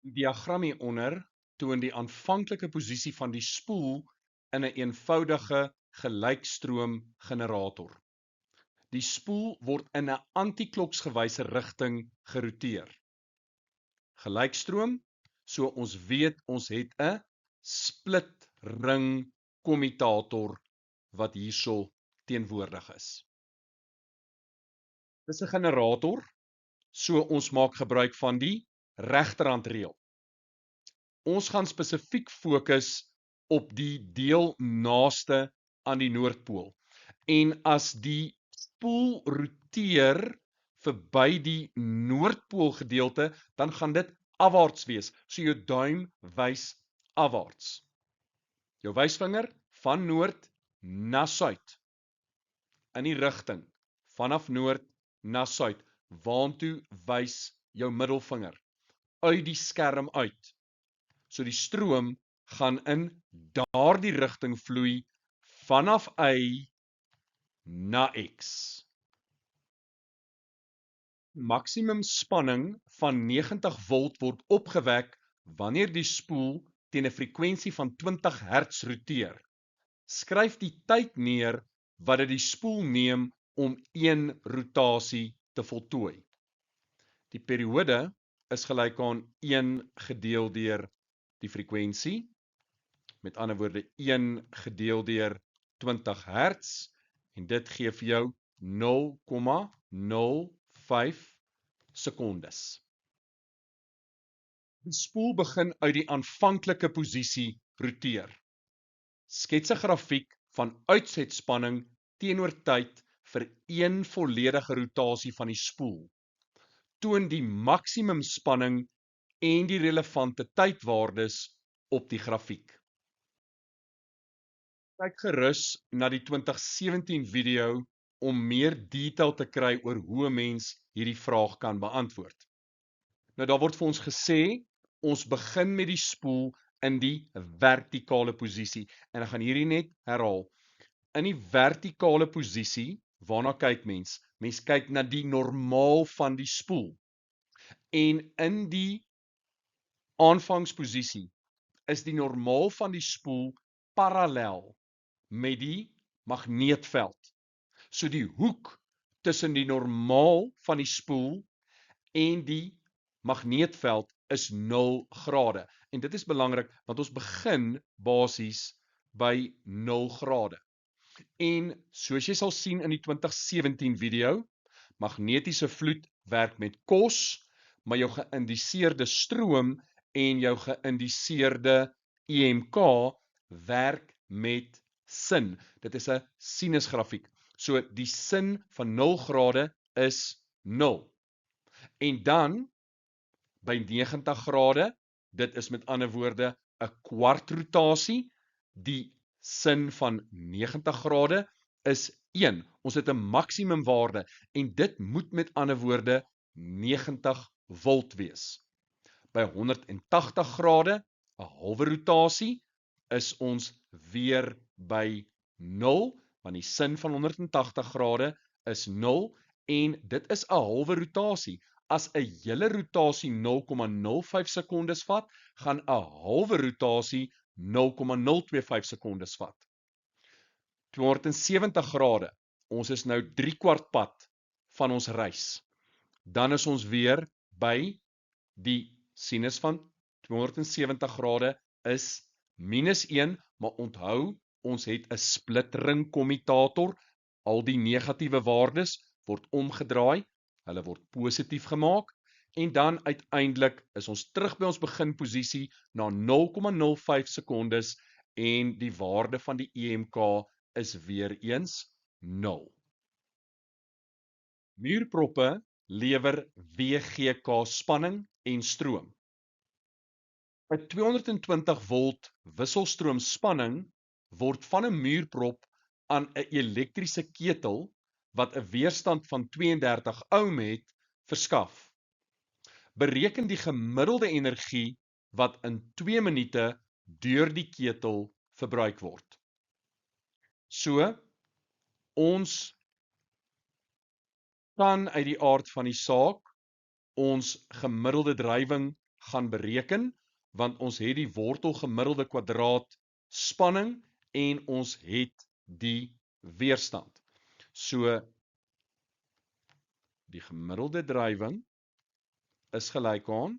Die diagram hieronder toon die aanvanklike posisie van die spoel in 'n eenvoudige gelykstroom generator. Die spoel word in 'n antikloksgewyse rigting geroteer. Gelykstroom, so ons weet ons het 'n split ring kommutator wat hierso teenwoordig is. Dis 'n generator, so ons maak gebruik van die regterhandreël. Ons gaan spesifiek fokus op die deel naaste aan die noordpool. En as die spoel roteer verby die noordpool gedeelte, dan gaan dit afwaarts wees. So jou duim wys afwaarts. Jou wysvinger van noord na suid. In die rigting vanaf noord na suid. Waantoe wys jou middelvinger? Uit die skerm uit. So die stroom gaan in daardie rigting vloei vanaf Y na X. Maksimum spanning van 90 volt word opgewek wanneer die spoel teen 'n frekwensie van 20 Hz roteer. Skryf die tyd neer wat dit die spoel neem om een rotasie te voltooi. Die periode is gelyk aan 1 gedeel deur die frekwensie, met ander woorde 1 gedeel deur 20 Hz, en dit gee vir jou 0,05 sekondes. Die spoel begin uit die aanvanklike posisie roteer. Skets 'n grafiek van uitsetspanning teenoor tyd vir een volledige rotasie van die spoel. Toon die maksimum spanning en die relevante tydwaardes op die grafiek. Kyk gerus na die 2017 video om meer detail te kry oor hoe 'n mens hierdie vraag kan beantwoord. Nou daar word vir ons gesê, ons begin met die spoel in die vertikale posisie. En ek gaan hierdie net herhaal. In die vertikale posisie, waarna kyk mens? Mens kyk na die normaal van die spoel. En in die aanvangsposisie is die normaal van die spoel parallel met die magneetveld. So die hoek tussen die normaal van die spoel en die magneetveld is 0 grade. En dit is belangrik want ons begin basies by 0 grade. En soos jy sal sien in die 2017 video, magnetiese vloed werk met kos, maar jou geïndiseerde stroom en jou geïndiseerde EMK werk met sin. Dit is 'n sinusgrafiek. So die sin van 0 grade is 0. En dan by 90 grade, dit is met ander woorde 'n kwart rotasie, die sin van 90 grade is 1. Ons het 'n maksimum waarde en dit moet met ander woorde 90 volt wees. By 180 grade, 'n halwe rotasie, is ons weer by 0, want die sin van 180 grade is 0 en dit is 'n halwe rotasie. As 'n hele rotasie 0,05 sekondes vat, gaan 'n halwe rotasie 0,025 sekondes vat. 270 grade, ons is nou 3/4 pad van ons reis. Dan is ons weer by die sinus van 270 grade is -1, maar onthou, ons het 'n splitring kommutator. Al die negatiewe waardes word omgedraai, hulle word positief gemaak, en dan uiteindelik is ons terug by ons beginposisie na 0,05 sekondes en die waarde van die EMK is weer eens 0. Muurproppe lewer WGK spanning en stroom. 'n 220 volt wisselstroom spanning word van 'n muurprop aan 'n elektriese ketel wat 'n weerstand van 32 ohm het, verskaf. Bereken die gemiddelde energie wat in 2 minute deur die ketel verbruik word. So, ons kan uit die aard van die saak ons gemiddelde drywing gaan bereken, want ons het die wortel gemiddelde kwadraat spanning en ons het die weerstand. So, die gemiddelde drywing is gelyk aan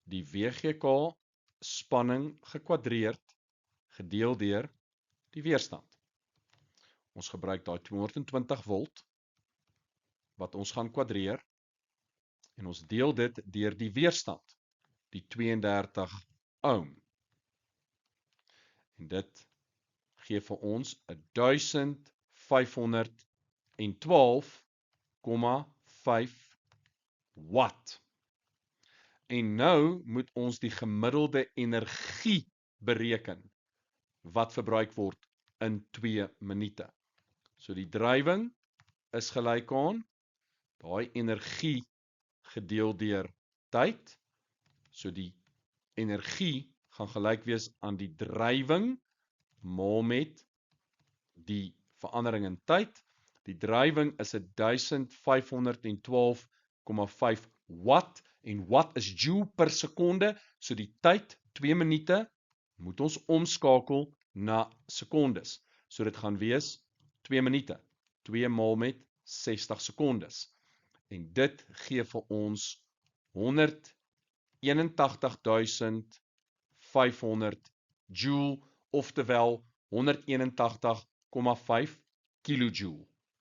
die WGK spanning gekwadreerd gedeel deur die weerstand. Ons gebruik daai 220 volt wat ons gaan kwadreer en ons deel dit deur die weerstand, die 32 ohm. En dit gee vir ons 1512,5 watt. En nou moet ons die gemiddelde energie bereken wat verbruik word in 2 minute. So die drywing is gelyk aan daai energie gedeel deur tyd. So die energie gaan gelyk wees aan die drywing maal met die verandering in tyd. Die drywing is 1512,5 watt en watt is joule per sekonde. So die tyd 2 minute moet ons omskakel na sekondes. So dit gaan wees 2 minute, 2 maal met 60 sekondes. En dit gee vir ons 181.500 joule, oftewel 181,5 kilojoule.